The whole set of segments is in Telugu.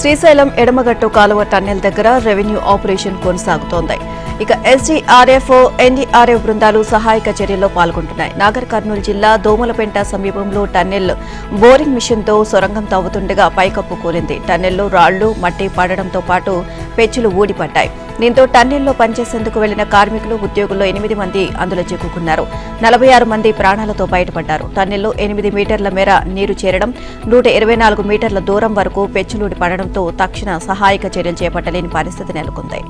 శ్రీశైలం ఎడమగట్టు కాలువ టన్నెల్ దగ్గర రెవెన్యూ ఆపరేషన్ కొనసాగుతోంది. ఇక ఎస్డీఆర్ఎఫ్, ఎన్డీఆర్ఎఫ్ బృందాలు సహాయక చర్యల్లో పాల్గొంటున్నాయి. నాగర్ కర్నూలు జిల్లా దోమలపెంట సమీపంలో టన్నెల్ బోరింగ్ మిషన్తో సొరంగం తవ్వుతుండగా పైకప్పు కూలింది. టన్నెల్లో రాళ్లు, మట్టి పడడంతో పాటు పెచ్చులు ఊడిపడ్డాయి. దీంతో టన్నెల్లో పనిచేసేందుకు వెళ్లిన కార్మికులు, ఉద్యోగుల్లో 8 మంది అందులో చిక్కుకున్నారు. 46 మంది ప్రాణాలతో బయటపడ్డారు. టన్నెల్లో 8 మీటర్ల మేర నీరు చేరడం, 124 మీటర్ల దూరం వరకు పెచ్చులూడి పడడంతో తక్షణ సహాయక చర్యలు చేపట్టలేని పరిస్థితి నెలకొంది.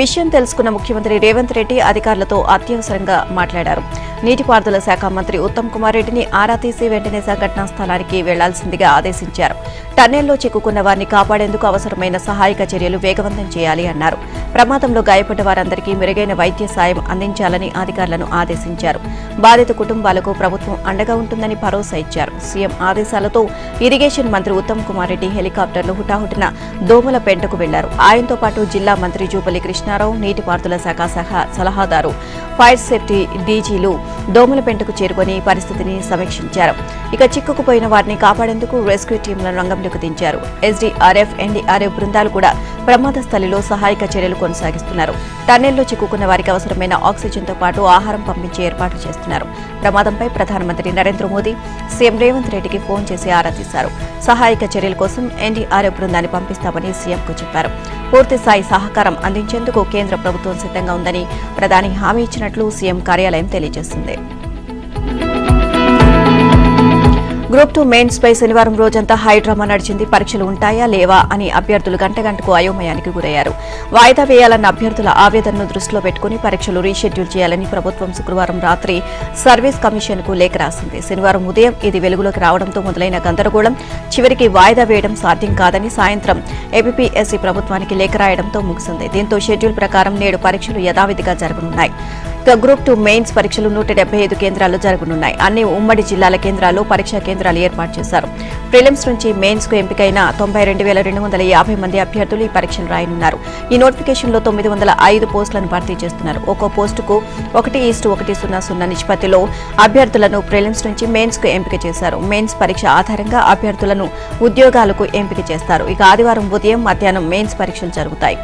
విషయం తెలుసుకున్న ముఖ్యమంత్రి రేవంత్ రెడ్డి అధికారులతో అత్యవసరంగా మాట్లాడారు. నీటిపారుదల శాఖ మంత్రి ఉత్తమ్ కుమార్ రెడ్డిని ఆరా తీసి వెంటనే సంఘటనా స్థలానికి వెళ్లాల్సిందిగా ఆదేశించారు. టన్నెల్లో చిక్కుకున్న వారిని కాపాడేందుకు అవసరమైన సహాయక చర్యలు వేగవంతం చేయాలి అన్నారు. ప్రమాదంలో గాయపడ్డ వారందరికీ మెరుగైన వైద్య సాయం అందించాలని అధికారులను ఆదేశించారు. బాధిత కుటుంబాలకు ప్రభుత్వం అండగా ఉంటుందని భరోసా ఇచ్చారు. సీఎం ఆదేశాలతో ఇరిగేషన్ మంత్రి ఉత్తమ్ కుమార్ రెడ్డి హెలికాప్టర్లు హుటాహుటిన దోమలపెంటకు వెళ్లారు. ఆయనతో పాటు జిల్లా మంత్రి జూపల్లి కృష్ణారావు, నీటిపారుదల శాఖ సలహాదారు, ఫైర్ సేఫ్టీ డీజీలు దోమలపెంటకు చేరుకుని పరిస్థితిని సమీక్షించారు. ఇక చిక్కుకుపోయిన వారిని కాపాడేందుకు రెస్క్యూ టీంలను రంగంలోకి దించారు. ఎస్డీఆర్ఎఫ్, ఎన్డీఆర్ఎఫ్ బృందాలు కూడా ప్రమాద స్థలిలో సహాయక చర్యలు కొనసాగిస్తున్నారు. టన్నెల్లో చిక్కుకున్న వారికి అవసరమైన ఆక్సిజన్తో పాటు ఆహారం పంపించే ఏర్పాట్లు చేస్తున్నారు. ప్రమాదంపై ప్రధానమంత్రి నరేంద్ర మోదీ, సీఎం రేవంత్ రెడ్డికి ఫోన్ చేసి ఆరా తీశారు. సహాయక చర్యల కోసం ఎన్డీఆర్ఎఫ్ బృందాన్ని పంపిస్తామని సీఎంకు చెప్పారు. పూర్తిస్థాయి సహకారం అందించేందుకు కేంద్ర ప్రభుత్వం సిద్ధంగా ఉందని ప్రధాని హామీ ఇచ్చినట్లు సీఎం కార్యాలయం తెలియజేసింది. గ్రూప్ 2 మెయిన్స్ పై శనివారం రోజంతా హైడ్రామా నడిచింది. పరీక్షలు ఉంటాయా లేవా అని అభ్యర్థులు గంటకు అయోమయానికి గురయ్యారు. వాయిదా వేయాలన్న అభ్యర్థుల ఆవేదనను దృష్టిలో పెట్టుకుని పరీక్షలు రీషెడ్యూల్ చేయాలని ప్రభుత్వం శుక్రవారం రాత్రి సర్వీస్ కమిషన్ కు లేఖ రాసింది. శనివారం ఉదయం ఇది వెలుగులోకి రావడంతో మొదలైన గందరగోళం చివరికి వాయిదా వేయడం సాధ్యం కాదని సాయంత్రం ఏపీఎస్సీ ప్రభుత్వానికి లేఖ రాయడంతో ముగిసింది. దీంతో షెడ్యూల్ ప్రకారం నేడు పరీక్షలు యథావిధిగా జరగనున్నాయి. గ్రూప్ 2 మెయిన్స్ పరీక్షలు 175 కేంద్రాల్లో జరగనున్నాయి. అన్ని ఉమ్మడి జిల్లాల కేంద్రాల్లో పరీక్షా కేంద్రాలు ఏర్పాటు చేశారు. ప్రిలిమ్స్ నుంచి మెయిన్స్ కు ఎంపికైన 92,250 మంది అభ్యర్థులు ఈ పరీక్షలు రాయనున్నారు. ఈ నోటిఫికేషన్లో 905 పోస్టులను భర్తీ చేస్తున్నారు. ఒక్కో పోస్టుకు 1:100 నిష్పత్తిలో అభ్యర్థులను ప్రిలిమ్స్ నుంచి మెయిన్స్ కు ఎంపిక చేశారు. మెయిన్స్ పరీక్ష ఆధారంగా అభ్యర్థులను ఉద్యోగాలకు ఎంపిక చేస్తారు. ఇక ఆదివారం ఉదయం, మధ్యాహ్నం మెయిన్స్ పరీక్షలు జరుగుతాయి.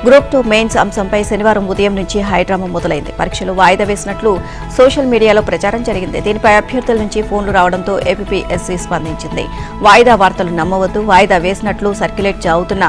గ్రూప్ 2 మెయిన్స్ అంశంపై శనివారం ఉదయం నుంచి హైడ్రామా మొదలైంది. పరీక్షలు వాయిదా వేసినట్లు సోషల్ మీడియాలో ప్రచారం జరిగింది. దీనిపై అభ్యర్థుల నుంచి ఫోన్లు రావడంతో ఏపీఎస్సీ స్పందించింది. వాయిదా వార్తలు నమ్మవద్దు, వాయిదా వేసినట్లు సర్క్యులేట్ అవుతున్న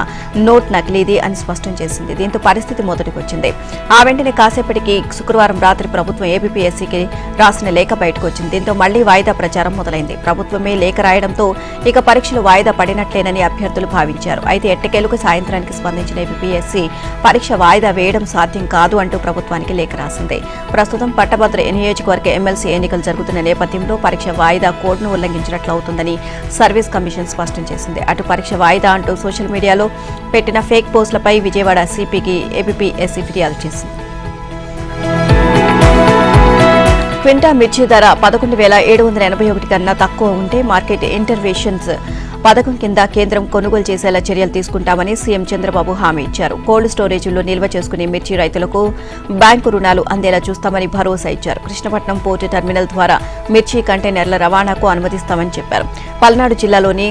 నోట్ నకిలీది అని స్పష్టం చేసింది. దీంతో పరిస్థితి మొదటికొచ్చింది. ఆ వెంటనే కాసేపటికి శుక్రవారం రాత్రి ప్రభుత్వం ఏపీఎస్సీకి రాసిన లేఖ బయటకు వచ్చింది. దీంతో మళ్లీ వాయిదా ప్రచారం మొదలైంది. ప్రభుత్వమే లేఖ రాయడంతో ఇక పరీక్షలు వాయిదా పడినట్లేనని అభ్యర్థులు భావించారు. అయితే ఎట్టకేలకు సాయంత్రానికి స్పందించిన ఏపీఎస్సీ పరీక్ష వాయిదా వేయడం సాధ్యం కాదు అంటూ ప్రభుత్వానికి లేఖ రాసింది. ప్రస్తుతం పట్టభద్ర నియోజకవర్గ ఎమ్మెల్సీ ఎన్నికలు జరుగుతున్న నేపథ్యంలో పరీక్ష వాయిదా కోడ్ను ఉల్లంఘించినట్లు అవుతుందని సర్వీస్ కమిషన్ స్పష్టం చేసింది. అటు పరీక్ష వాయిదా అంటూ సోషల్ మీడియాలో పెట్టిన ఫేక్ పోస్టులపై విజయవాడ సిపికి ఏపీఎస్సీ ఫిర్యాదు చేసింది. క్వింటా మిర్చి ధర 11,781 కన్నా తక్కువ ఉంటే మార్కెట్ ఇంటర్వెన్షన్స్ పథకం కింద కేంద్రం కొనుగోలు చేసేలా చర్యలు తీసుకుంటామని సీఎం చంద్రబాబు హామీ ఇచ్చారు. కోల్డ్ స్టోరేజీల్లో నిల్వ చేసుకునే మిర్చి రైతులకు బ్యాంకు రుణాలు అందేలా చూస్తామని భరోసా ఇచ్చారు. కృష్ణపట్నం పోర్టు టెర్మినల్ ద్వారా మిర్చి కంటైనర్ల రవాణాకు అనుమతిస్తామని చెప్పారు. పల్నాడు జిల్లాలోని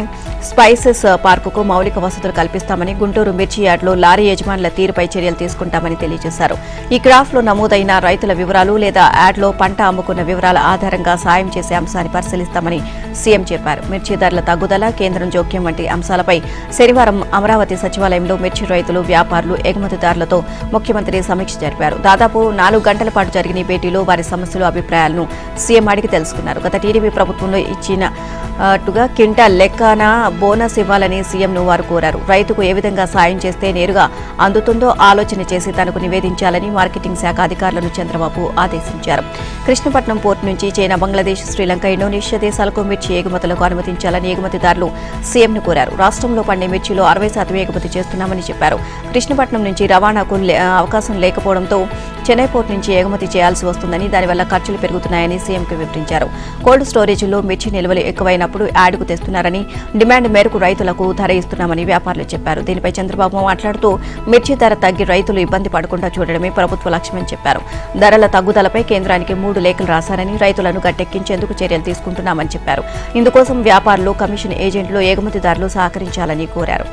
స్పైసెస్ పార్కుకు మౌలిక వసతులు కల్పిస్తామని, గుంటూరు మిర్చి యార్డులో లారీ యజమానుల తీరుపై చర్యలు తీసుకుంటామని తెలియజేశారు. ఈ గ్రాఫ్లో నమోదైన రైతుల వివరాలు లేదా యాడ్లో పంట అమ్ముకున్న వివరాల ఆధారంగా సాయం చేసే అంశాన్ని పరిశీలిస్తామని సీఎం చెప్పారు. మిర్చి ధరల తగ్గుదల, కేంద్రం జోక్యం వంటి అంశాలపై శనివారం అమరావతి సచివాలయంలో మిర్చి రైతులు, వ్యాపారులు, ఎగుమతిదారులతో ముఖ్యమంత్రి సమీక్ష జరిపారు. దాదాపు 4 గంటల పాటు జరిగిన ఈ భేటీలో వారి సమస్యలు, అభిప్రాయాలను సీఎం అడిగి తెలుసుకున్నారు. గత టీడీపీ ప్రభుత్వంలో ఇచ్చినట్టుగా క్వింటాల్ లెక్కన బోనస్ ఇవ్వాలని సీఎంను వారు కోరారు. రైతుకు ఏ విధంగా సాయం చేస్తే నేరుగా అందుతుందో ఆలోచన చేసి తనకు నివేదించాలని మార్కెటింగ్ శాఖ అధికారులను చంద్రబాబు ఆదేశించారు. కృష్ణపట్నం పోర్టు నుంచి చైనా, బంగ్లాదేశ్, శ్రీలంక, ఇండోనేషియా దేశాలకు మిర్చి ఎగుమతులకు అనుమతించాలని ఎగుమతిదారులు సీఎంను కోరారు. రాష్ట్రంలో పండే మిర్చిలో 60% ఎగుమతి చేస్తున్నామని చెప్పారు. కృష్ణపట్నం నుంచి రవాణాకు అవకాశం లేకపోవడంతో చెన్నై పోర్టు నుంచి ఎగుమతి చేయాల్సి వస్తుందని, దానివల్ల ఖర్చులు పెరుగుతున్నాయని సీఎంకు వివరించారు. కోల్డ్ స్టోరేజీల్లో మిర్చి నిల్వలు ఎక్కువైనప్పుడు యాడ్కు తెస్తున్నారని, డిమాండ్ మేరకు రైతులకు ధర ఇస్తున్నామని వ్యాపారులు చెప్పారు. దీనిపై చంద్రబాబు మాట్లాడుతూ మిర్చి ధర తగ్గి రైతులు ఇబ్బంది పడకుండా చూడడమే ప్రభుత్వ లక్ష్యమని చెప్పారు. ధరల తగ్గుదలపై కేంద్రానికి 3 లేఖలు రాశారని, రైతులను గట్టెక్కించేందుకు చర్యలు తీసుకుంటున్నామని చెప్పారు. ఇందుకోసం వ్యాపారులు, కమిషన్ ఏజెంట్లు, ఎగుమతిదారులు సహకరించాలని కోరారు.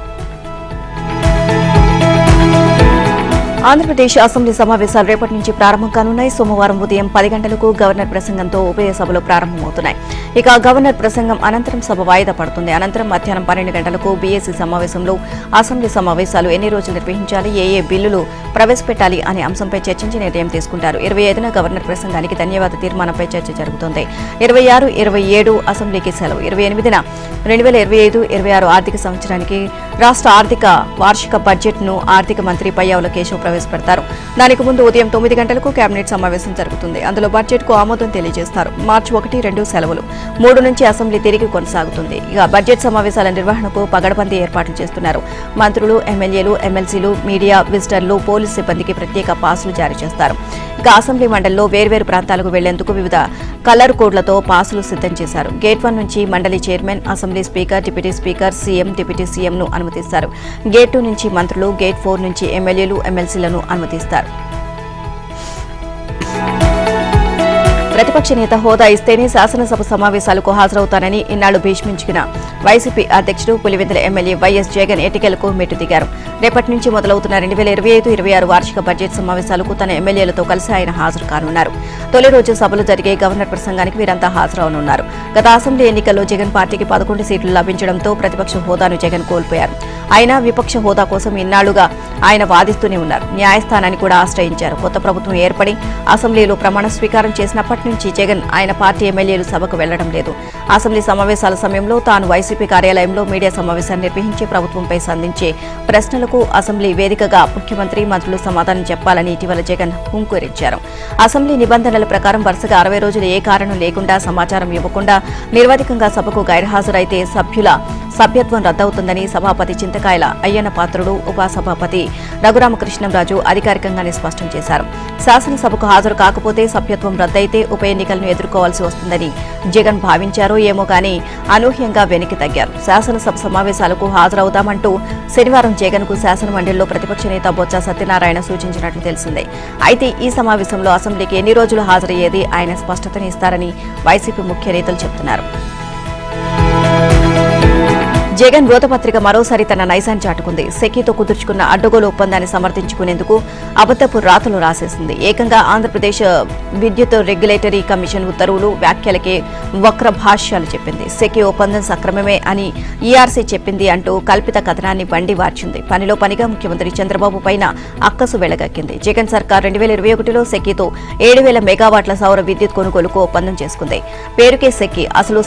ఆంధ్రప్రదేశ్ అసెంబ్లీ సమావేశాలు రేపటి నుంచి ప్రారంభం కానున్నాయి. సోమవారం ఉదయం 10 గంటలకు గవర్నర్ ప్రసంగంతో ఉభయ సభలు ప్రారంభమవుతున్నాయి. ఇక గవర్నర్ ప్రసంగం అనంతరం సభ వాయిదా పడుతుంది. అనంతరం మధ్యాహ్నం 12 గంటలకు బీఏసీ సమావేశంలో అసెంబ్లీ సమావేశాలు ఎన్ని రోజులు నిర్వహించాలి, ఏ బిల్లులు ప్రవేశపెట్టాలి అనే అంశంపై చర్చించి నిర్ణయం తీసుకుంటారు. 25న గవర్నర్ ప్రసంగానికి ధన్యవాద తీర్మానంపై చర్చ జరుగుతుంది. 26, 27 అసెంబ్లీకి సెలవు. 28న 2025-26 ఆర్థిక సంవత్సరానికి రాష్ట్ర ఆర్థిక వార్షిక బడ్జెట్ను ఆర్థిక మంత్రి పయ్యావుల కేశవ్ ప్రవేశపెడతారు. దానికి ముందు ఉదయం 9 గంటలకు కేబినెట్ సమావేశం జరుగుతుంది. అందులో బడ్జెట్కు ఆమోదం తెలియజేస్తారు. మార్చి 1, 2 సెలవులు. 3 నుంచి అసెంబ్లీ తిరిగి కొనసాగుతుంది. ఇక బడ్జెట్ సమావేశాల నిర్వహణకు పగడబందీ ఏర్పాట్లు చేస్తున్నారు. మంత్రులు, ఎమ్మెల్యేలు, ఎమ్మెల్సీలు, మీడియా, విజిటర్లు, పోలీసు సిబ్బందికి ప్రత్యేక పాసులు జారీ చేస్తారు. ఇక అసెంబ్లీ మండలిలో వేర్వేరు ప్రాంతాలకు వెళ్లేందుకు వివిధ కలర్ కోడ్లతో పాసులు సిద్ధం చేశారు. గేట్ 1 నుంచి మండలి chairman, assembly speaker, deputy speaker, CM, deputy సీఎంను అనుమతిస్తారు. గేట్ 2 నుంచి మంత్రులు, గేట్ 4 నుంచి ఎమ్మెల్యేలు, ఎమ్మెల్సీలను అనుమతిస్తారు. ప్రతిపక్ష నేత హోదా ఇస్తేనే శాసనసభ సమావేశాలకు హాజరవుతానని ఇన్నాళ్లు భీష్మించిన వైసీపీ అధ్యక్షుడు పులివెందుల ఎమ్మెల్యే వైఎస్ జగన్ ఎన్నికలకు మెట్టు దిగారు. రేపటి నుంచి మొదలవుతున్న 2025-26 వార్షిక బడ్జెట్ సమావేశాలకు తన ఎమ్మెల్యేలతో కలిసి ఆయన హాజరు కానున్నారు. తొలి రోజు సభలు జరిగే గవర్నర్ ప్రసంగానికి వీరంతా హాజరవనున్నారు. గత అసెంబ్లీ ఎన్నికల్లో జగన్ పార్టీకి 11 సీట్లు లభించడంతో ప్రతిపక్ష హోదాను జగన్ కోల్పోయారు. అయినా విపక్ష హోదా కోసం ఇన్నాళ్లుగా ఆయన వాదిస్తూనే ఉన్నారు. న్యాయస్థానాన్ని కూడా ఆశ్రయించారు. కొత్త ప్రభుత్వం ఏర్పడి అసెంబ్లీలో ప్రమాణ స్వీకారం చేసినప్పటి నుంచి జగన్ ఆయన పార్టీ ఎమ్మెల్యేలు సభకు వెళ్లడం లేదు. అసెంబ్లీ సమావేశాల సమయంలో తాను వైసీపీ కార్యాలయంలో మీడియా సమావేశాన్ని నిర్వహించి ప్రభుత్వంపై సంధించే ప్రశ్నలకు అసెంబ్లీ వేదికగా ముఖ్యమంత్రి, మంత్రులు సమాధానం చెప్పాలని ఇటీవల జగన్ హుంకూరించారు. అసెంబ్లీ నిబంధనల ప్రకారం వరుసగా 60 రోజులు ఏ కారణం లేకుండా సమాచారం ఇవ్వకుండా నిర్వధికంగా సభకు గైర్హాజరైతే సభ్యుల సభ్యత్వం రద్దవుతుందని సభాపతి చింతకాయల అయ్యన్న పాత్రుడు, ఉపసభాపతి రఘురామకృష్ణంరాజు అధికారికంగానే స్పష్టం చేశారు. శాసనసభకు హాజరు కాకపోతే సభ్యత్వం రద్దయితే ఉప ఎన్నికలను ఎదుర్కోవాల్సి వస్తుందని జగన్ భావించారో ఏమో కానీ అనూహ్యంగా వెనక్కి తగ్గారు. శాసనసభ సమావేశాలకు హాజరవుతామంటూ శనివారం జగన్ కు శాసనమండలిలో ప్రతిపక్ష నేత బొత్స సత్యనారాయణ సూచించినట్లు తెలిసిందే. అయితే ఈ సమావేశంలో అసెంబ్లీకి ఎన్ని రోజులు హాజరయ్యేది ఆయన స్పష్టతని ఇస్తారని వైసీపీ ముఖ్య నేతలు చెబుతున్నారు. జగన్ రోతపత్రిక మరోసారి తన నైజాన్ని చాటుకుంది. సెకీతో కుదుర్చుకున్న అడ్డగోలు ఒప్పందాన్ని సమర్థించుకునేందుకు అబద్ధపు రాతలు రాసేసింది. ఏకంగా ఆంధ్రప్రదేశ్ విద్యుత్ రెగ్యులేటరీ కమిషన్ ఉత్తర్వులు, వ్యాఖ్యలకే వక్ర భాష్యాలు చెప్పింది. సెకీ ఒప్పందం సక్రమమే అని ఈఆర్సీ చెప్పింది అంటూ కల్పిత కథనాన్ని బండి వార్చింది. పనిలో పనిగా ముఖ్యమంత్రి చంద్రబాబు పైన అక్కసు వెళ్లగక్కింది. జగన్ సర్కార్ 2021లో సెకీతో 7,000 మెగావాట్ల సౌర విద్యుత్ కొనుగోలుకు ఒప్పందం చేసుకుంది. పేరుకే సెకీ, అసలు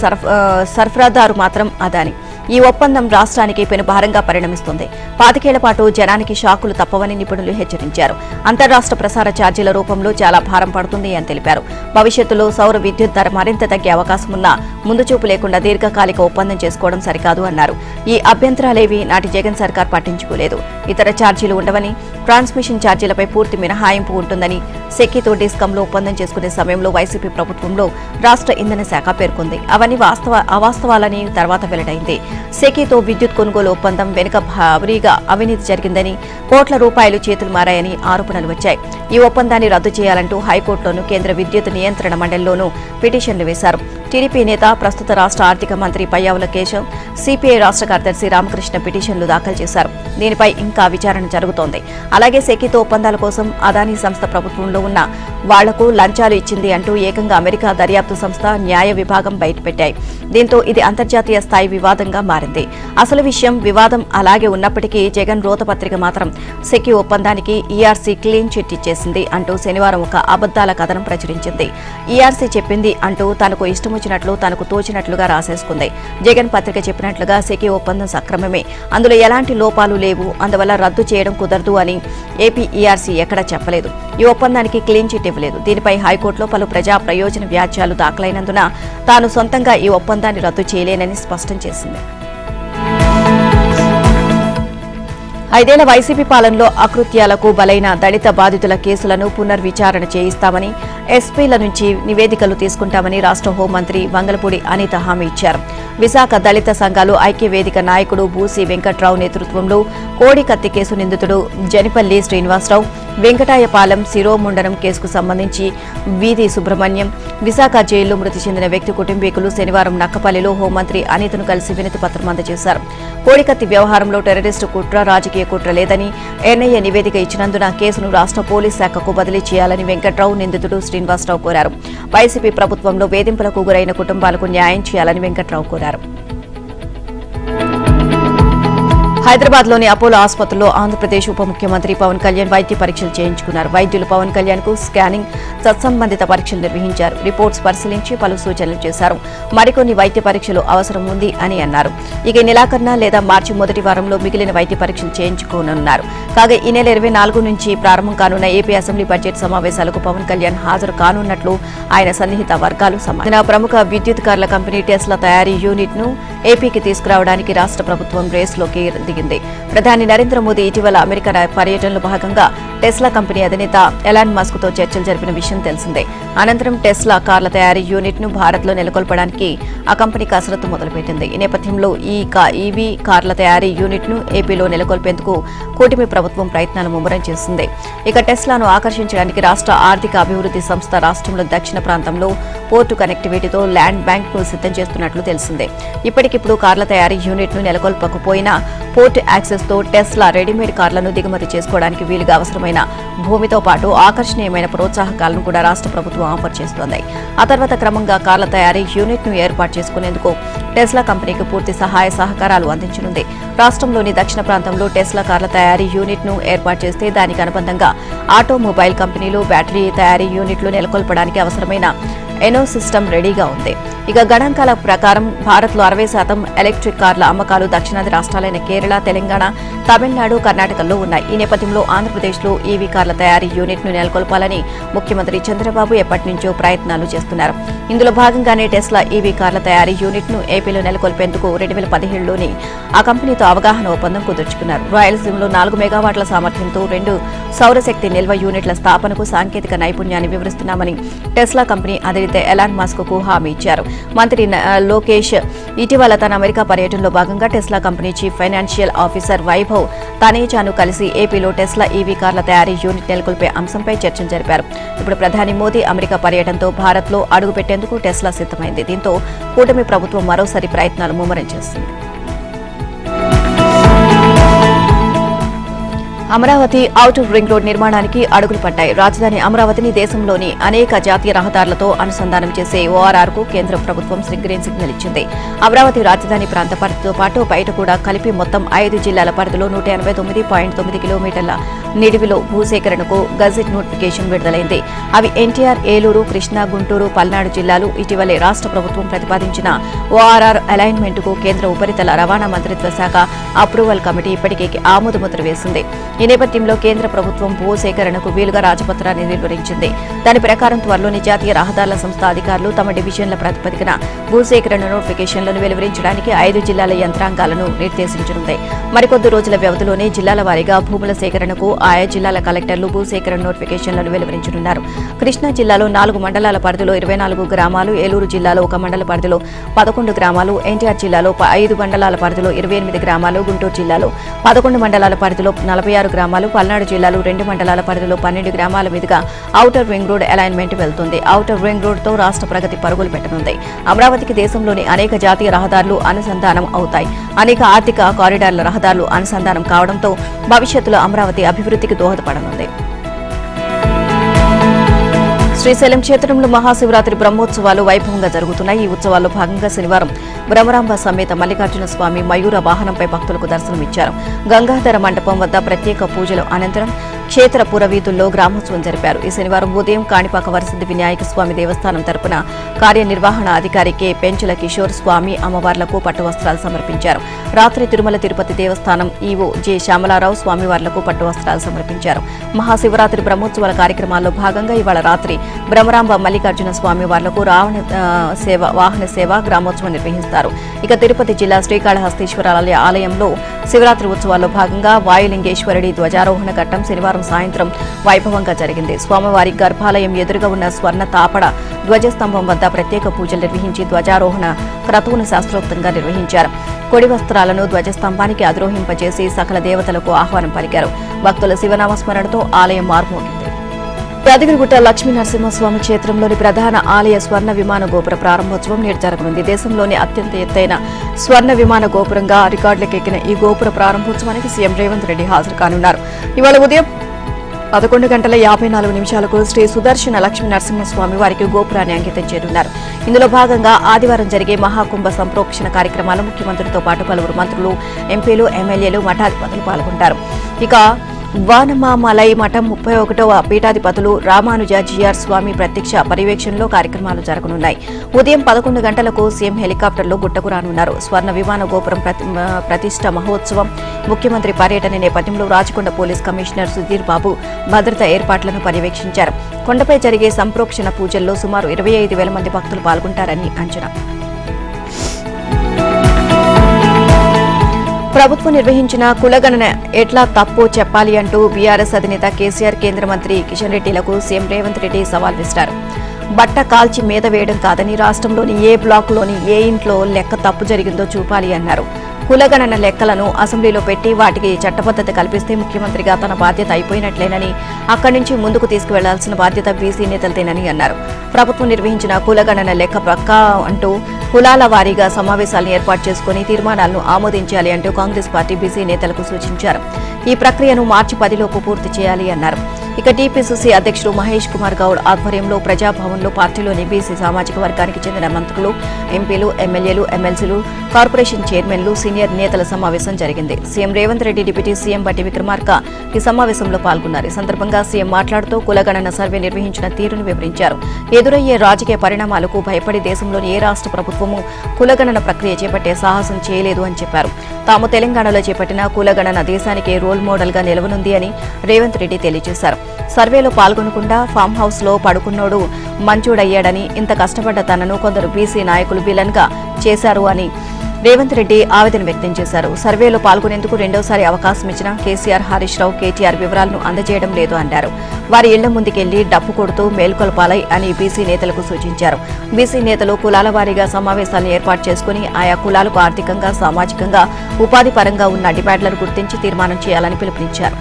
సరఫరాదారు మాత్రం అదాని. ఈ ఒప్పందం రాష్ట్రానికి పెనుభారంగా పరిణమిస్తుంది. 5 ఏళ్ల పాటు జనానికి షాకులు తప్పవని నిపుణులు హెచ్చరించారు. అంతర్రాష్ట్ర ప్రసార ఛార్జీల రూపంలో చాలా భారం పడుతుంది అని తెలిపారు. భవిష్యత్తులో సౌర విద్యుత్ ధర మరింత తగ్గే అవకాశం ఉన్నా ముందుచూపు లేకుండా దీర్ఘకాలిక ఒప్పందం చేసుకోవడం సరికాదు అన్నారు. ఈ అభ్యంతరాలేవి నాటి జగన్ సర్కార్ పట్టించుకోలేదు. ఇతర ఛార్జీలు ఉండవని, ట్రాన్స్మిషన్ ఛార్జీలపై పూర్తి మినహాయింపు ఉంటుందని సెకీతో డిస్కంలో ఒప్పందం చేసుకునే సమయంలో వైసీపీ ప్రభుత్వంలో రాష్ట్ర ఇంధన శాఖ పేర్కొంది. అవన్నీ అవాస్తవాలని తర్వాత వెల్లడైంది. సెకీతో విద్యుత్ కొనుగోలు ఒప్పందం వెనుక భారీగా అవినీతి జరిగిందని, కోట్ల రూపాయలు చేతులు మారాయని ఆరోపణలు వచ్చాయి. ఈ ఒప్పందాన్ని రద్దు చేయాలంటూ హైకోర్టులోనూ, కేంద్ర విద్యుత్ నియంత్రణ మండలిలోనూ పిటిషన్లు వేశారు. టీడీపీ నేత, ప్రస్తుత రాష్ట్ర ఆర్థిక మంత్రి పయ్యావుల కేశవ్, సిపిఐ రాష్ట్ర కార్యదర్శి రామకృష్ణ పిటిషన్లు దాఖలు చేశారు. దీనిపై ఇంకా విచారణ జరుగుతోంది. అలాగే సెకీతో ఒప్పందాల కోసం అదానీ సంస్థ ప్రభుత్వంలో ఉన్న వాళ్లకు లంచాలు ఇచ్చింది అంటూ ఏకంగా అమెరికా దర్యాప్తు సంస్థ, న్యాయ విభాగం బయటపెట్టాయి. దీంతో ఇది అంతర్జాతీయ స్థాయి వివాదంగా మారింది. అసలు వివాదం అలాగే ఉన్నప్పటికీ జగన్ రోతపత్రిక మాత్రం సెకీ ఒప్పందానికి ఈఆర్సీ క్లీన్ చిట్ ఇచ్చేసింది అంటూ శనివారం ఒక అబద్దాల కథనం ప్రచురించింది. ఈఆర్సీ చెప్పింది అంటూ తనకు ఇష్టమొచ్చినట్లు, తనకు తోచినట్లుగా రాసేసుకుంది. జగన్ పత్రిక చెప్పినట్లుగా సెకీ ఒప్పందం సక్రమమే, అందులో ఎలాంటి లోపాలు లేవు, అందువల్ల రద్దు చేయడం కుదరదు అని ఏపీ ఈఆర్సీ ఎక్కడా చెప్పలేదు. ఈ ఒప్పందానికి క్లీన్ చిట్ ఇవ్వలేదు. దీనిపై హైకోర్టులో పలు ప్రజా ప్రయోజన వ్యాజ్యాలు దాఖలైనందున తాను సొంతంగా ఈ ఒప్పందాన్ని రద్దు చేయలేనని స్పష్టం చేసింది. 5 ఏళ్ల వైసీపీ పాలనలో అకృత్యాలకు బలైన దళిత బాధితుల కేసులను పునర్విచారణ చేయిస్తామని ఎస్పీల నుంచి నివేదికలు తీసుకుంటామని రాష్ట్ర హోంమంత్రి వంగలపూడి అనిత హామీ ఇచ్చారు. విశాఖ దళిత సంఘాలు ఐక్యవేదిక నాయకుడు బూసి వెంకట్రావు నేతృత్వంలో కోడికత్తి కేసు నిందితుడు జనిపల్లి శ్రీనివాసరావు, వెంకటాయపాలెం శిరోముండనం కేసుకు సంబంధించి వీధి సుబ్రహ్మణ్యం, విశాఖ జైల్లో మృతి చెందిన వ్యక్తి కుటుంబీకులు శనివారం నక్కపల్లిలో హోంమంత్రి అనితను కలిసి వినతి పత్రం అందజేశారు. కోడికత్తి వ్యవహారంలో టెర్రరిస్టు కుట్ర, రాజకీయ కుట్ర లేదని ఎన్ఐఏ నివేదిక ఇచ్చినందున కేసును రాష్ట్ర పోలీస్ శాఖకు బదిలీ చేయాలని వెంకట్రావు నిందితుడు శ్రీనివాసరావు కోరారు. వైసీపీ ప్రభుత్వంలో వేధింపులకు గురైన కుటుంబాలకు న్యాయం చేయాలని వెంకట్రావు కోరారు. హైదరాబాద్ లోని అపోలో ఆసుపత్రిలో ఆంధ్రప్రదేశ్ ఉప ముఖ్యమంత్రి పవన్ కళ్యాణ్ వైద్య పరీక్షలు చేయించుకున్నారు. వైద్యులు పవన్ కళ్యాణ్ కు స్కానింగ్, సత్సంబంధిత పరీక్షలు నిర్వహించారు. రిపోర్ట్స్ పరిశీలించి పలు సూచనలు చేశారు. మరికొన్ని వైద్య పరీక్షలు అవసరం ఉంది అని అన్నారు. ఇక నెలాఖరున లేదా మార్చి మొదటి వారంలో మిగిలిన వైద్య పరీక్షలు చేయించుకోనున్నారు. కాగా ఈ నెల 24 నుంచి ప్రారంభం కానున్న ఏపీ అసెంబ్లీ బడ్జెట్ సమావేశాలకు పవన్ కళ్యాణ్ హాజరు కానున్నట్లు ఆయన సన్నిహిత వర్గాలు సమాచారం. ప్రముఖ విద్యుత్ కార్ల కంపెనీ టెస్లా తయారీ యూనిట్ ను ఏపీకి తీసుకురావడానికి రాష్ట్ర ప్రభుత్వం రేసులోకి దిగింది. ప్రధాని నరేంద్ర మోదీ ఇటీవల అమెరికా పర్యటనలో భాగంగా టెస్లా కంపెనీ అధినేత ఎలాన్ మస్క్ తో చర్చలు జరిపిన విషయం తెలిసిందే. అనంతరం టెస్లా కార్ల తయారీ యూనిట్ ను భారత్ లో నెలకొల్పడానికి ఆ కంపెనీ కసరత్తు మొదలుపెట్టింది. ఈ నేపథ్యంలో ఈవీ కార్ల తయారీ యూనిట్ ను ఏపీలో నెలకొల్పేందుకు కూటమి ప్రభుత్వం ప్రయత్నాలు ముమ్మరం చేసింది. ఇక టెస్లాను ఆకర్షించడానికి రాష్ట్ర ఆర్థిక అభివృద్ధి సంస్థ రాష్ట్రంలో దక్షిణ ప్రాంతంలో పోర్టు కనెక్టివిటీతో ల్యాండ్ బ్యాంక్ ను సిద్ధం చేస్తున్నట్లు తెలిసిందే. ఇప్పటికిప్పుడు కార్ల తయారీ యూనిట్ ను నెలకొల్పకపోయినా పోర్ట్ యాక్సెస్ తో టెస్లా రెడీమేడ్ కార్లను దిగుమతి చేసుకోవడానికి వీలుగా అవసరమైన భూమితో పాటు ఆకర్షణీయమైన ప్రోత్సాహకాలను కూడా రాష్ట్ర ప్రభుత్వం ఆఫర్ చేస్తోంది. ఆ తర్వాత క్రమంగా కార్ల తయారీ యూనిట్ ను ఏర్పాటు చేసుకునేందుకు టెస్లా కంపెనీకి పూర్తి సహాయ సహకారాలు అందించనుంది. రాష్ట్రంలోని దక్షిణ ప్రాంతంలో టెస్లా కార్ల తయారీ యూనిట్ ను ఏర్పాటు చేస్తే దానికి అనుబంధంగా ఆటోమొబైల్ కంపెనీలు బ్యాటరీ తయారీ యూనిట్లు నెలకొల్పడానికి అవసరమైన ఎనో సిస్టమ్ రెడీగా ఉంది. ఇక గణాంకాల ప్రకారం భారత్లో 60% ఎలక్ట్రిక్ కార్ల అమ్మకాలు దక్షిణాది రాష్ట్రాలైన కేరళ, తెలంగాణ, తమిళనాడు, కర్ణాటకల్లో ఉన్నాయి. ఈ నేపథ్యంలో ఆంధ్రప్రదేశ్లో ఈవీ కార్ల తయారీ యూనిట్ ను నెలకొల్పాలని ముఖ్యమంత్రి చంద్రబాబు ఎప్పటి నుంచో ప్రయత్నాలు చేస్తున్నారు. ఇందులో భాగంగానే టెస్లా ఈవీ కార్ల తయారీ యూనిట్ ను ఏపీలో నెలకొల్పేందుకు 2017లోని ఆ కంపెనీతో అవగాహన ఒప్పందం కుదుర్చుకున్నారు. రాయలసీమలో 4 మెగావాట్ల సామర్థ్యంతో 2 సౌరశక్తి నిల్వ యూనిట్ల స్థాపనకు సాంకేతిక నైపుణ్యాన్ని వివరిస్తున్నామని టెస్లా కంపెనీ అధినేత ఎలాన్ మస్క్ కు హామీ ఇచ్చారు. మంత్రి లోకేష్ ఇటీవల తన అమెరికా పర్యటనలో భాగంగా Tesla company chief financial officer Vaibhav తనేజాను కలిసి ఏపీలో టెస్లా ఈవీ కార్ల తయారీ యూనిట్ నెలకొల్పే అంశంపై చర్చలు జరిపారు. ఇప్పుడు ప్రధాని మోదీ అమెరికా పర్యటనతో భారత్లో అడుగుపెట్టేందుకు టెస్లా సిద్ధమైంది. దీంతో కూటమి ప్రభుత్వం మరోసారి ప్రయత్నాలు ముమ్మరం చేస్తుంది. అమరావతి ఔటర్ రింగ్ రోడ్ నిర్మాణానికి అడుగులు పడ్డాయి. రాజధాని అమరావతిని దేశంలోని అనేక జాతీయ రహదారులతో అనుసంధానం చేసే ఓఆర్ఆర్ కు కేంద్ర ప్రభుత్వం గ్రీన్ సిగ్నల్ ఇచ్చింది. అమరావతి రాజధాని ప్రాంత పరిధితో పాటు బయట కూడా కలిపి మొత్తం 5 జిల్లాల పరిధిలో 189.9 కిలోమీటర్ల నిడివిలో భూసేకరణకు గజెట్ నోటిఫికేషన్ విడుదలైంది. అవి ఎన్టీఆర్, ఏలూరు, కృష్ణా, గుంటూరు, పల్నాడు జిల్లాలు. ఇటీవలే రాష్ట్ర ప్రభుత్వం ప్రతిపాదించిన ఓఆర్ఆర్ అలైన్మెంట్ కు కేంద్ర ఉపరితల రవాణా మంత్రిత్వ శాఖ అప్రూవల్ కమిటీ ఇప్పటికే ఆమోదముద్ర వేసింది. ఈ నేపథ్యంలో కేంద్ర ప్రభుత్వం భూసేకరణకు వీలుగా రాజపత్రాన్ని నిర్వహించింది. దాని ప్రకారం త్వరలోని జాతీయ రహదారుల సంస్థ అధికారులు తమ డివిజన్ల ప్రాతిపదికన భూసేకరణ నోటిఫికేషన్లను వెలువరించడానికి 5 జిల్లాల యంత్రాంగాలను నిర్దేశించనుంది. మరికొద్ది రోజుల వ్యవధిలోనే జిల్లాల వారీగా భూముల సేకరణకు ఆయా జిల్లాల కలెక్టర్లు భూసేకరణ నోటిఫికేషన్లను వెలువరించనున్నారు. కృష్ణా జిల్లాలో 4 మండలాల పరిధిలో 24 గ్రామాలు, ఏలూరు జిల్లాలో 1 మండల పరిధిలో 11 గ్రామాలు, ఎన్టీఆర్ జిల్లాలో 5 మండలాల పరిధిలో 28 గ్రామాలు, గుంటూరు జిల్లాలో 11 మండలాల పరిధిలో 46 గ్రామాలు, పల్నాడు జిల్లాలో 2 మండలాల పరిధిలో 12 గ్రామాల మీదుగా ఔటర్ రింగ్ రోడ్ అలైన్మెంట్ వెళ్తుంది. ఔటర్ రింగ్ రోడ్ తో రాష్ట్ర ప్రగతి పరుగులు పెట్టనుంది. అమరావతికి దేశంలోని అనేక జాతీయ రహదారులు అనుసంధానం అవుతాయి. అనేక ఆర్థిక కారిడార్ల రహదారులు అనుసంధానం కావడంతో భవిష్యత్తులో అమరావతి అభివృద్ధికి దోహదపడనుంది. శ్రీశైలం క్షేత్రంలో మహాశివరాత్రి బ్రహ్మోత్సవాలు వైభవంగా జరుగుతున్నాయి. ఈ ఉత్సవాల్లో భాగంగా శనివారం భ్రమరాంబ సమేత మల్లికార్జున స్వామి మయూర వాహనంపై భక్తులకు దర్శనమిచ్చారు. గంగాధర మండపం వద్ద ప్రత్యేక పూజలు అనంతరం క్షేత్ర పురవీధుల్లో గ్రామోత్సవం జరిపారు. ఈ శనివారం ఉదయం కాణిపాక వరసిద్ధి వినాయక స్వామి దేవస్థానం తరపున కార్యనిర్వహణ అధికారి కె పెంచుల కిషోర్ స్వామి అమ్మవార్లకు పట్టువస్త్రాలు సమర్పించారు. రాత్రి తిరుమల తిరుపతి దేవస్థానం ఈవో జె శ్యామలారావు స్వామివార్లకు పట్టువస్త్రాలు సమర్పించారు. మహాశివరాత్రి బ్రహ్మోత్సవాల కార్యక్రమాల్లో భాగంగా ఇవాళ రాత్రి భ్రమరాంబ మల్లికార్జున స్వామి వార్లకు వాహన సేవ గ్రామోత్సవం నిర్వహిస్తారు. ఇక తిరుపతి జిల్లా శ్రీకాళహస్తీశ్వర ఆలయంలో శివరాత్రి ఉత్సవాల్లో భాగంగా వాయులింగేశ్వరుడి ధ్వజారోహణ ఘట్టం శనివారం సాయంత్రం వైభవంగా జరిగింది. స్వామివారి గర్భాలయం ఎదురుగా ఉన్న స్వర్ణ తాపడ ధ్వజస్తంభం వద్ద ప్రత్యేక పూజలు నిర్వహించి ధ్వజారోహణ క్రతువును శాస్త్రోక్తంగా నిర్వహించారు. కొడి వస్త్రాలను ధ్వజస్తంభానికి అధిరోహింపజేసి సకల దేవతలకు ఆహ్వానం పలికారు. భక్తుల శివనామస్మరణతో ఆలయం మార్మోగింది. యాదగిరిగుట్ట లక్ష్మీ నరసింహస్వామి క్షేత్రంలోని ప్రధాన ఆలయ స్వర్ణ విమాన గోపుర ప్రారంభోత్సవం నేడు జరగనుంది. దేశంలోని అత్యంత ఎత్తైన స్వర్ణ విమాన గోపురంగా రికార్డులకెక్కిన ఈ గోపుర ప్రారంభోత్సవానికి సీఎం రేవంత్ రెడ్డి హాజరు కానున్నారు. ఇవాళ ఉదయం 11:54 శ్రీ సుదర్శన లక్ష్మీ నరసింహస్వామి వారికి గోపురాన్ని అంకితం చేయనున్నారు. ఇందులో భాగంగా ఆదివారం జరిగే మహాకుంభ సంప్రోక్షణ కార్యక్రమాలు ముఖ్యమంత్రితో పాటు పలువురు మంత్రులు, ఎంపీలు, ఎమ్మెల్యేలు, మఠాధిపతులు పాల్గొంటారు. ఇక వానమామలై మఠం 31వ పీఠాధిపతులు రామానుజ జిఆర్ స్వామి ప్రత్యక్ష పర్యవేక్షణలో కార్యక్రమాలు జరగనున్నాయి. ఉదయం 11 గంటలకు సీఎం హెలికాప్టర్లో గుట్టకు రానున్నారు. స్వర్ణ విమాన గోపురం ప్రతిష్ట మహోత్సవం ముఖ్యమంత్రి పర్యటన నేపథ్యంలో రాచకొండ పోలీస్ కమిషనర్ సుధీర్ బాబు భద్రతా ఏర్పాట్లను పర్యవేక్షించారు. కొండపై జరిగే సంప్రోక్షణ పూజల్లో సుమారు 25,000 మంది భక్తులు పాల్గొంటారని అంచనా. ప్రభుత్వం నిర్వహించిన కులగణన ఎట్లా తప్పు చెప్పాలి అంటూ బీఆర్ఎస్ అధినేత కేసీఆర్, కేంద్ర మంత్రి కిషన్ రెడ్డిలకు సీఎం రేవంత్ రెడ్డి సవాల్ విసిరారు. బట్ట కాల్చి మీద వేయడం కాదని రాష్ట్రంలోని ఏ బ్లాక్లోని ఏ ఇంట్లో లెక్క తప్పు జరిగిందో చూపాలి అన్నారు. కులగణన లెక్కలను అసెంబ్లీలో పెట్టి వాటికి చట్టబద్దత కల్పిస్తే ముఖ్యమంత్రిగా తన బాధ్యత అయిపోయినట్లేనని, అక్కడి నుంచి ముందుకు తీసుకువెళ్లాల్సిన బాధ్యత బీసీ నేతలదేనని అన్నారు. ప్రభుత్వం నిర్వహించిన కులగణన లెక్క పక్కా అంటూ కులాల వారీగా సమావేశాలను ఏర్పాటు చేసుకుని తీర్మానాలను ఆమోదించాలి అంటూ కాంగ్రెస్ పార్టీ బీసీ నేతలకు సూచించారు. ఈ ప్రక్రియను మార్చి 10లోపు పూర్తి చేయాలి అన్నారు. ఇక టీపీసీసీ అధ్యక్షుడు మహేష్ కుమార్ గౌడ్ ఆధ్వర్యంలో ప్రజాభవన్లో పార్టీలోని బీసీ సామాజిక వర్గానికి చెందిన మంత్రులు, ఎంపీలు, ఎమ్మెల్యేలు, ఎమ్మెల్సీలు, కార్పొరేషన్ చైర్మన్లు, సీనియర్ నేతల సమావేశం జరిగింది. CM Revanth Reddy, deputy CM బట్టి విక్రమార్క ఈ సమావేశంలో పాల్గొన్నారు. ఈ సందర్భంగా సీఎం మాట్లాడుతూ కులగణన సర్వే నిర్వహించిన తీరును వివరించారు. ఎదురయ్యే రాజకీయ పరిణామాలకు భయపడి దేశంలోని ఏ రాష్ట్ర ప్రభుత్వము కులగణన ప్రక్రియ చేపట్టే సాహసం చేయలేదు అని చెప్పారు. తాము తెలంగాణలో చేపట్టిన కులగణన దేశానికి రోల్ మోడల్ గా నిలవనుంది అని రేవంత్ రెడ్డి తెలియజేశారు. సర్వేలో పాల్గొనకుండా ఫామ్ హౌస్ లో పడుకున్నోడు మంచోడయ్యాడని, ఇంత కష్టపడ్డ తనను కొందరు బీసీ నాయకులు విలన్ గా చేశారు అని రేవంత్ రెడ్డి ఆవేదన వ్యక్తం చేశారు. సర్వేలో పాల్గొనేందుకు రెండోసారి అవకాశం ఇచ్చిన కేసీఆర్, హరీష్ రావు, కేటీఆర్ వివరాలను అందజేయడం లేదు అన్నారు. వారి ఇళ్ల ముందుకెళ్లి డప్పు కొడుతూ మేల్కొల్పాలై అని బీసీ నేతలకు సూచించారు. బీసీ నేతలు కులాల వారీగా సమావేశాలను ఏర్పాటు చేసుకుని ఆయా కులాలకు ఆర్థికంగా, సామాజికంగా, ఉపాధి పరంగా ఉన్న డిమాండ్లను గుర్తించి తీర్మానం చేయాలని పిలుపునిచ్చారు.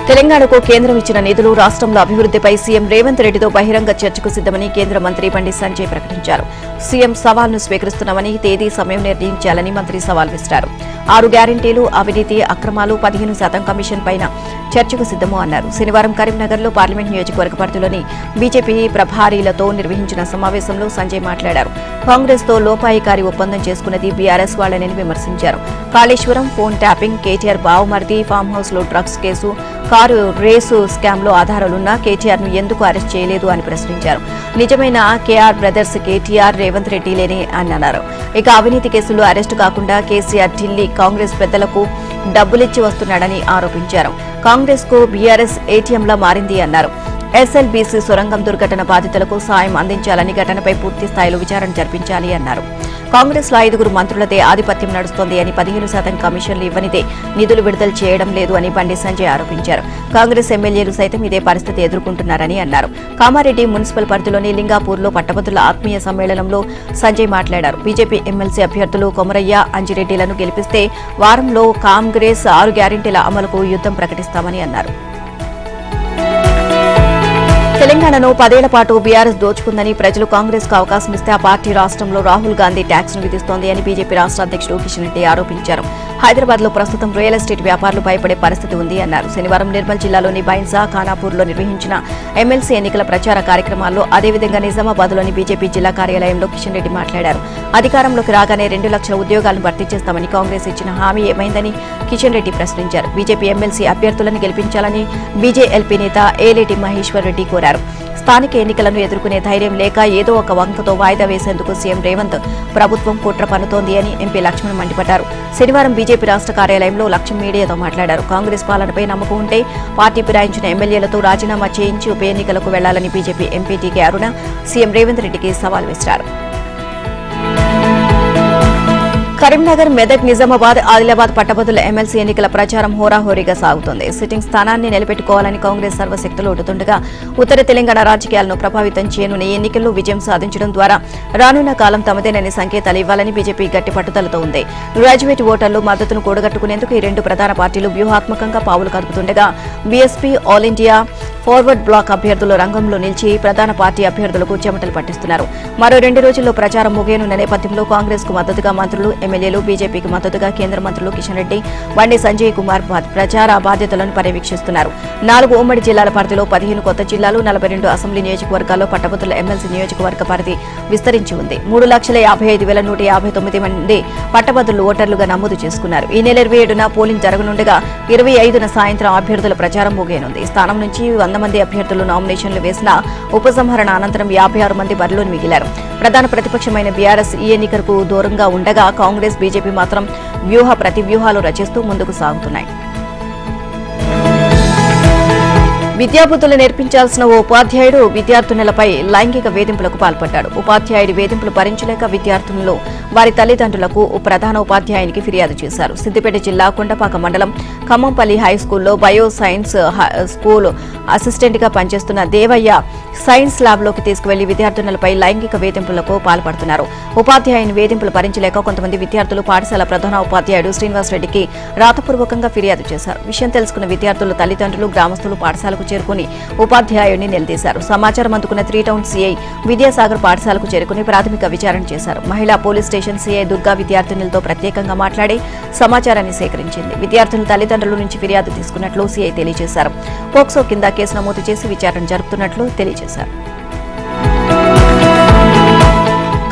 తెలంగాణకు కేంద్రం ఇచ్చిన నిధులు, రాష్ట్రంలో అభివృద్ధిపై సీఎం రేవంత్ రెడ్డితో బహిరంగ చర్చకు సిద్దమని కేంద్ర మంత్రి బండి సంజయ్ ప్రకటించారు. సీఎం సవాల్ను స్వీకరిస్తున్నామని, తేదీ, సమయం నిర్ణయించాలని మంత్రి సవాల్ విసిరారు. 6 గ్యారంటీలు, అవినీతి, అక్రమాలు, 15% కమిషన్ పైన చర్చకు సిద్దము అన్నారు. శనివారం కరీంనగర్లో పార్లమెంట్ నియోజకవర్గ పరిధిలోని బీజేపీ ప్రభారీలతో నిర్వహించిన సమావేశంలో సంజయ్ మాట్లాడారు. కాంగ్రెస్ తో లోపాయికారి ఒప్పందం చేసుకున్నది బీఆర్ఎస్ వాళ్లనని విమర్శించారు. కాళేశ్వరం, ఫోన్ ట్యాపింగ్, కేటీఆర్ బావమర్ది, ఫామ్ హౌస్ లో drugs case, car race scam లో ఆధారాలున్నా కేటీఆర్ ను ఎందుకు అరెస్ట్ చేయలేదు అని ప్రశ్నించారు. నిజమైన కేఆర్ బ్రదర్స్ కేటీఆర్, రేవంత్ రెడ్డి లేని అని అన్నారు. ఇక అవినీతి కేసుల్లో అరెస్టు కాకుండా కేసీఆర్ ఢిల్లీ కాంగ్రెస్ పెద్దలకు డబ్బులిచ్చి వస్తున్నాడని ఆరోపించారు. కాంగ్రెస్ కు బీఆర్ఎస్ ఏటీఎంలా మారింది అన్నారు. ఎస్ఎల్బీసీ సొరంగం దుర్ఘటన బాధితులకు సాయం అందించాలని, ఘటనపై పూర్తి స్థాయిలో విచారణ జరిపించాలి అన్నారు. కాంగ్రెస్ లో 5 మంత్రులదే ఆధిపత్యం నడుస్తోంది అని, 15% కమిషన్లు ఇవ్వనిదే నిధులు విడుదల చేయడం లేదు అని బండి సంజయ్ ఆరోపించారు. కాంగ్రెస్ ఎమ్మెల్యేలు సైతం ఇదే పరిస్థితి ఎదుర్కొంటున్నారని అన్నారు. కామారెడ్డి మున్సిపల్ పరిధిలోని లింగాపూర్లో పట్టభద్రుల ఆత్మీయ సమ్మేళనంలో సంజయ్ మాట్లాడారు. బీజేపీ ఎమ్మెల్సీ అభ్యర్థులు కొమరయ్య, అంజిరెడ్డిలను గెలిపిస్తే వారంలో కాంగ్రెస్ 6 గ్యారెంటీల అమలుకు యుద్ధం ప్రకటిస్తామని అన్నారు. తెలంగాణను 10 ఏళ్ల పాటు బీఆర్ఎస్ దోచుకుందని, ప్రజలు కాంగ్రెస్ కు అవకాశం ఇస్తే ఆ పార్టీ రాష్ట్రంలో రాహుల్ గాంధీ ట్యాక్స్ ను విధిస్తోంది అని బీజేపీ రాష్ట్ర అధ్యక్షుడు కిషన్ రెడ్డి ఆరోపించారు. హైదరాబాద్ లో ప్రస్తుతం రియల్ ఎస్టేట్ వ్యాపారులు భయపడే పరిస్థితి ఉంది అన్నారు. శనివారం నిర్మల్ జిల్లాలోని బైన్సా, ఖానాపూర్ లో నిర్వహించిన ఎమ్మెల్సీ ఎన్నికల ప్రచార కార్యక్రమాల్లో, అదేవిధంగా నిజామాబాద్ లోని బీజేపీ జిల్లా కార్యాలయంలో కిషన్ రెడ్డి మాట్లాడారు. అధికారంలోకి రాగానే 2 లక్షల ఉద్యోగాలను భర్తీ చేస్తామని కాంగ్రెస్ ఇచ్చిన హామీ ఏమైందని కిషన్ రెడ్డి ప్రశ్నించారు. బీజేపీ ఎమ్మెల్సీ అభ్యర్థులను గెలిపించాలని బీజేఎల్పీ నేత ఏలేటి మహేశ్వర్ రెడ్డి కోరారు. స్థానిక ఎన్నికలను ఎదుర్కొనే ధైర్యం లేక ఏదో ఒక వంకతో వాయిదా వేసేందుకు సీఎం రేవంత్ ప్రభుత్వం కుట్ర పన్నుతోంది అని ఎంపీ లక్ష్మణ్ మండిపడ్డారు. శనివారం బీజేపీ రాష్ట్ర కార్యాలయంలో లక్ష్మణ్ మీడియాతో మాట్లాడారు. కాంగ్రెస్ పాలనపై నమ్మకం ఉంటే పార్టీ ఫిరాయించిన ఎమ్మెల్యేలతో రాజీనామా చేయించి ఉప ఎన్నికలకు వెళ్లాలని బీజేపీ ఎంపీ టీకే అరుణ సీఎం రేవంత్ రెడ్డికి సవాల్ విసిరారు. కరీంనగర్, మెదక్, నిజామాబాద్, ఆదిలాబాద్ పట్టభద్రుల ఎమ్మెల్సీ ఎన్నికల ప్రచారం హోరాహోరీగా సాగుతోంది. సిట్టింగ్ స్థానాన్ని నిలబెట్టుకోవాలని కాంగ్రెస్ సర్వశక్తులు ఒడ్డుతుండగా ఉత్తర తెలంగాణ రాజకీయాలను ప్రభావితం చేయనున్న ఈ ఎన్నికల్లో విజయం సాధించడం ద్వారా రానున్న కాలం తమదేనని సంకేతాలు ఇవ్వాలని బీజేపీ గట్టి పట్టుదలతో ఉంది. గ్రాడ్యుయేట్ ఓటర్లు మద్దతును కూడగట్టుకునేందుకు ఈ రెండు ప్రధాన పార్టీలు వ్యూహాత్మకంగా పావులు కదుపుతుండగా BSP, All India Forward Bloc అభ్యర్థులు రంగంలో నిలిచి ప్రధాన పార్టీ అభ్యర్థులకు చెమటలు పట్టిస్తున్నారు. మరో 2 రోజుల్లో ప్రచారం ముగియనున్న నేపథ్యంలో కాంగ్రెస్ కు మద్దతుగా మంత్రులు, ఎమ్మెల్యేలు, బీజేపీకి మద్దతుగా కేంద్ర మంత్రులు కిషన్ రెడ్డి, బండి సంజయ్ కుమార్ ప్రచార బాధ్యతలను పర్యవేక్షిస్తున్నారు. 4 ఉమ్మడి జిల్లాల పరిధిలో 15 కొత్త జిల్లాలు, 42 అసెంబ్లీ నియోజకవర్గాల్లో పట్టభద్రుల ఎమ్మెల్సీ నియోజకవర్గ పరిధి విస్తరించి ఉంది. 3,55,159 మంది పట్టభద్రులు ఓటర్లుగా నమోదు చేసుకున్నారు. ఈ నెల 27న పోలింగ్ జరగనుండగా 25న సాయంత్రం అభ్యర్థుల ప్రచారం ముగియనుంది. ఈ స్థానం నుంచి 100 మంది అభ్యర్థులు నామినేషన్లు వేసిన ఉపసంహరణ అనంతరం 56 మంది బరిలో మిగిలారు. ప్రధాన ప్రతిపక్షమైన బీఆర్ఎస్ ఈ ఎన్నికలకు దూరంగా ఉండగా కాంగ్రెస్, బీజేపీ మాత్రం ప్రతివ్యూహాలు రచిస్తూ ముందుకు సాగుతున్నాయి. విద్యాబుద్ధులు నేర్పించాల్సిన ఓ ఉపాధ్యాయుడు విద్యార్థినులపై లైంగిక వేధింపులకు పాల్పడ్డాడు. ఉపాధ్యాయుడి వేధింపులు భరించలేక విద్యార్థులు వారి తల్లిదండ్రులకు ప్రధాన ఉపాధ్యాయునికి ఫిర్యాదు చేశారు. సిద్దిపేట జిల్లా కొండపాక మండలం ఖమ్మంపల్లి హైస్కూల్లో బయో సైన్స్ స్కూల్ అసిస్టెంట్ గా పనిచేస్తున్న దేవయ్య సైన్స్ ల్యాబ్ లోకి తీసుకువెళ్లి విద్యార్థినులపై లైంగిక వేధింపులకు పాల్పడుతున్నారు. ఉపాధ్యాయుని వేధింపులు భరించలేక కొంతమంది విద్యార్థులు పాఠశాల ప్రధాన ఉపాధ్యాయుడు శ్రీనివాసరెడ్డికి రాతపూర్వకంగా ఫిర్యాదు చేశారు. విషయం తెలుసుకున్న విద్యార్థులు తల్లిదండ్రులు, గ్రామస్తులు పాఠశాలకు చేరుకుని ఉపాధ్యాయుడిని నిలదీశారు. సమాచారం అందుకున్న 3 టౌన్ సీఐ విద్యాసాగర్ పాఠశాలకు చేరుకుని ప్రాథమిక విచారణ చేశారు. మహిళా పోలీస్ స్టేషన్ సీఐ దుర్గా విద్యార్థినులతో ప్రత్యేకంగా మాట్లాడి సమాచారాన్ని సేకరించింది. విద్యార్థుల తల్లిదండ్రుల నుంచి ఫిర్యాదు తీసుకున్నట్లు సీఐ తెలియజేశారు. పోక్సో కింద కేసు నమోదు చేసి విచారణ జరుపుతున్నట్లు తెలియజేశారు.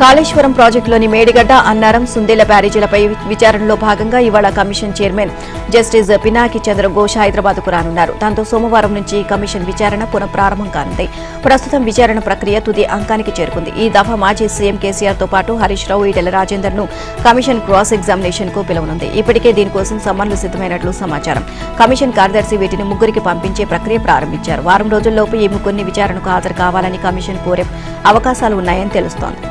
కాళేశ్వరం ప్రాజెక్టులోని మేడిగడ్డ, అన్నారం, సుందేల బ్యారేజీలపై విచారణలో భాగంగా ఇవాళ కమిషన్ చైర్మన్ జస్టిస్ పినాకి చంద్ర ఘోష్ హైదరాబాద్కు రానున్నారు. దాంతో సోమవారం నుంచి కమిషన్ విచారణ పునఃప్రారంభం కానుంది. ప్రస్తుతం విచారణ ప్రక్రియ తుది అంకానికి చేరుకుంది. ఈ దఫా మాజీ సీఎం కేసీఆర్ తో పాటు హరీష్ రావు, ఈటెల రాజేందర్ ను కమిషన్ క్రాస్ ఎగ్జామినేషన్ కు పిలువనుంది. ఇప్పటికే దీనికోసం సమ్మన్లు సిద్దమైనట్లు సమాచారం. కమిషన్ కార్యదర్శి వీటిని 3కి పంపించే ప్రక్రియ ప్రారంభించారు. వారం రోజుల్లోపు ఈ 3 విచారణకు హాజరు కావాలని కమిషన్ కోరే అవకాశాలు ఉన్నాయని తెలుస్తోంది.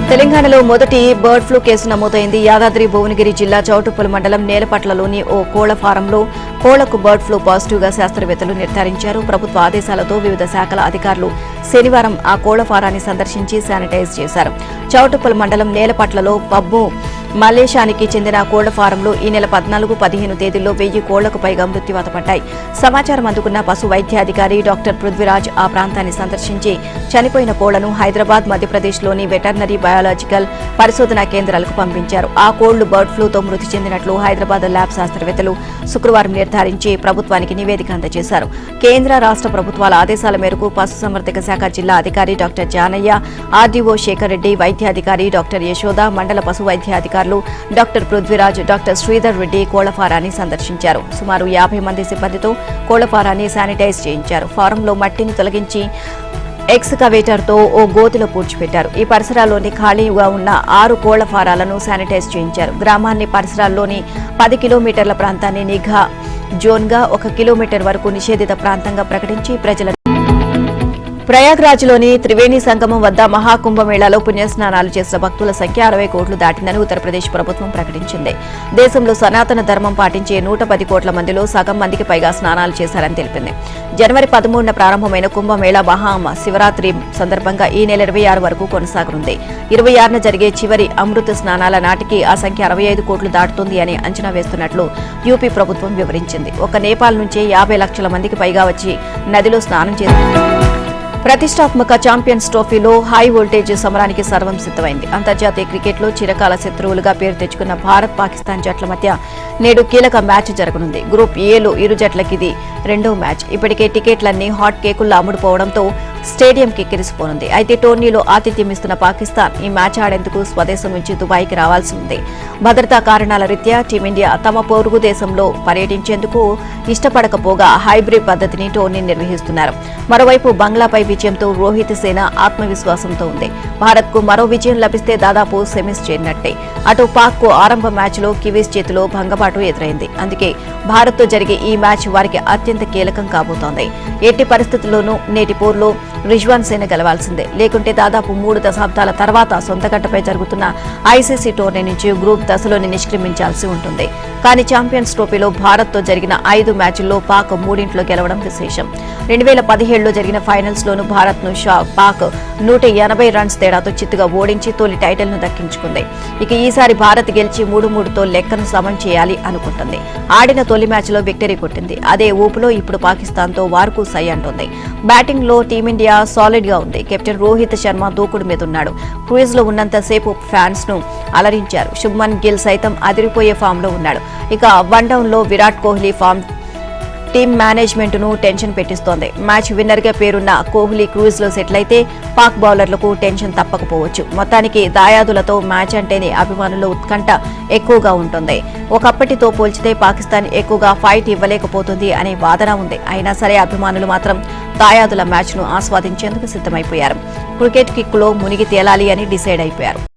తెలంగాణలో మొదటి బర్డ్ ఫ్లూ కేసు నమోదైంది. యాదాద్రి భువనగిరి జిల్లా చౌటుప్పల్ మండలం నేలపట్లలోని ఓ కోళ్ల ఫారంలో కోళ్లకు బర్డ్ ఫ్లూ పాజిటివ్ గా శాస్త్రవేత్తలు నిర్ధారించారు. ప్రభుత్వ ఆదేశాలతో వివిధ శాఖల అధికారులు శనివారం ఆ కోళ్ల ఫారాన్ని సందర్శించి శానిటైజ్ చేశారు. చౌటుప్పల్ మండలం నేలపట్లలో పబ్బు మలేషానికి చెందిన కోళ్ల ఫారంలో ఈ నెల 14, 15 తేదీల్లో 1000 కోళ్లకు పైగా మృత్యువాత పడ్డాయి. సమాచారం అందుకున్న పశు వైద్యాధికారి డాక్టర్ పృథ్వీరాజ్ ఆ ప్రాంతాన్ని సందర్శించి చనిపోయిన కోళ్లను హైదరాబాద్, మధ్యప్రదేశ్లోని వెటర్నరీ బయాలజికల్ పరిశోధనా కేంద్రాలకు పంపించారు. ఆ కోళ్లు బర్డ్ ఫ్లూతో మృతి చెందినట్లు హైదరాబాద్ ల్యాబ్ శాస్త్రవేత్తలు శుక్రవారం నిర్ధారించి ప్రభుత్వానికి నివేదిక అందజేశారు. కేంద్ర, రాష్ట్ర ప్రభుత్వాల ఆదేశాల మేరకు పశుసంవర్ధక శాఖ జిల్లా అధికారి డాక్టర్ జానయ్య, ఆర్డీఓ శేఖర్ రెడ్డి, వైద్యాధికారి డాక్టర్ యశోద, మండల పశు వైద్యాధికారులు డాక్టర్ పృథ్వీరాజ్, డాక్టర్ శ్రీధర్ రెడ్డి కోళ్ల ఫారాన్ని సందర్శించారు. సుమారు 50 మంది సిబ్బందితో కోళ్ల ఫారాన్ని శానిటైజ్ చేయించారు. ఫారంలో మట్టిని తొలగించి ఎక్స్కవేటర్తో ఓ గోతిలో పూడ్చిపెట్టారు. ఈ పరిసరాల్లోని ఖాళీగా ఉన్న 6 కోళ్ల ఫారాలను శానిటైజ్ చేయించారు. గ్రామాన్ని, పరిసరాల్లోని 10 కిలోమీటర్ల ప్రాంతాన్ని నిఘా జోన్గా, 1 కిలోమీటర్ వరకు నిషేధిత ప్రాంతంగా ప్రకటించి ప్రజల ప్రయాగ్రాజ్లోని త్రివేణి సంగమం వద్ద మహాకుంభమేళాలో పుణ్యస్నానాలు చేసిన భక్తుల సంఖ్య 60 కోట్లు దాటిందని ఉత్తరప్రదేశ్ ప్రభుత్వం ప్రకటించింది. దేశంలో సనాతన ధర్మం పాటించే 110 కోట్ల మందిలో సగం మందికి పైగా స్నానాలు చేశారని తెలిపింది. జనవరి 13న ప్రారంభమైన కుంభమేళా మహా శివరాత్రి సందర్భంగా ఈ నెల 26 వరకు కొనసాగనుంది. 26న జరిగే చివరి అమృత స్నానాల నాటికి ఆ సంఖ్య 65 కోట్లు దాటుతుంది అని అంచనా వేస్తున్నట్లు యూపీ ప్రభుత్వం వివరించింది. ఒక్క నేపాల్ నుంచే 50 లక్షల మందికి పైగా వచ్చి నదిలో స్నానం చేశారు. ప్రతిష్టాత్మక ఛాంపియన్స్ ట్రోఫీలో హై వోల్టేజ్ సమరానికి సర్వం సిద్దమైంది. అంతర్జాతీయ క్రికెట్లో చిరకాల శత్రువులుగా పేరు తెచ్చుకున్న భారత్, పాకిస్తాన్ జట్ల మధ్య నేడు కీలక మ్యాచ్ జరగనుంది. గ్రూప్ ఏలో ఇరు జట్లకి ఇది 2వ మ్యాచ్. ఇప్పటికే టికెట్లన్నీ హాట్ కేకుల్లో అమ్ముడుపోవడంతో స్టేడియం కిక్కిరిసిపోనుంది. అయితే టోర్నీలో ఆతిథ్యం ఇస్తున్న పాకిస్తాన్ ఈ మ్యాచ్ ఆడేందుకు స్వదేశం నుంచి దుబాయ్కి రావాల్సి ఉంది. భద్రతా కారణాల రీత్యా టీమిండియా తమ పొరుగు దేశంలో పర్యటించేందుకు ఇష్టపడకపోగా హైబ్రిడ్ పద్ధతిని టోర్నీ నిర్వహిస్తున్నారు. మరోవైపు బంగ్లాపై విజయంతో రోహిత్ సేన ఆత్మవిశ్వాసంతో ఉంది. భారత్కు మరో విజయం లభిస్తే దాదాపు సెమీస్ చేరినట్టే. అటు పాక్కు ఆరంభ మ్యాచ్లో కివీస్ చేతిలో భంగపాటు ఎదురైంది. అందుకే భారత్తో జరిగే ఈ మ్యాచ్ వారికి అత్యంత కీలకం కాబోతోంది. ఎట్టి పరిస్థితుల్లోనూ నేటి పోరులో రిజ్వాన్ సేన గెలవాల్సిందే, లేకుంటే దాదాపు 3 దశాబ్దాల తర్వాత సొంతగడ్డపై జరుగుతున్న ఐసీసీ టోర్నీ నుంచి గ్రూప్ దశలోని నిష్క్రమించాల్సి ఉంటుంది. కానీ ఛాంపియన్స్ ట్రోఫీలో భారత్తో జరిగిన 5 మ్యాచ్ల్లో పాక్ 3 గెలవడం విశేషం. 2017లో జరిగిన ఫైనల్స్ లోనూ భారత్ ను పాక్ 180 రన్స్ తేడాతో చిత్తుగా ఓడించి తొలి టైటిల్ ను దక్కించుకుంది. ఇక ఈసారి భారత్ గెలిచి 3-3తో లెక్కను సమం చేయాలి అనుకుంటుంది. ఆడిన తొలి మ్యాచ్ లో విక్టరీ కొట్టింది. అదే ఊపులో ఇప్పుడు పాకిస్తాన్ తో వార్కు సై అంటోంది. బ్యాటింగ్ లో టీమిండియా సాలిడ్ గా ఉంది. కెప్టెన్ రోహిత్ శర్మ దూకుడు మీదున్నాడు. క్రూజ్ లో ఉన్నంతసేపు ఫ్యాన్స్ ను అలరించారు. శుభ్మన్ గిల్ సైతం అదిరిపోయే ఫామ్ లో ఉన్నాడు. ఇక వన్ డౌన్ లో Virat Kohli form team management ను టెన్షన్ పెట్టిస్తోంది. మ్యాచ్ విన్నర్ గా పేరున్న కోహ్లీ క్రూజ్ లో సెటిల్ అయితే పాక్ బౌలర్లకు టెన్షన్ తప్పకపోవచ్చు. మొత్తానికి దాయాదులతో మ్యాచ్ అంటేనే అభిమానుల ఉత్కంఠ ఎక్కువగా ఉంటుంది. ఒకప్పటితో పోల్చితే పాకిస్తాన్ ఎక్కువగా ఫైట్ ఇవ్వలేకపోతుంది అనే వాదన ఉంది. అయినా సరే అభిమానులు మాత్రం దాయాదుల మ్యాచ్ ను ఆస్వాదించేందుకు సిద్ధమైపోయారు. క్రికెట్ కిక్ లో మునిగి తేలాలి అని డిసైడ్ అయిపోయారు.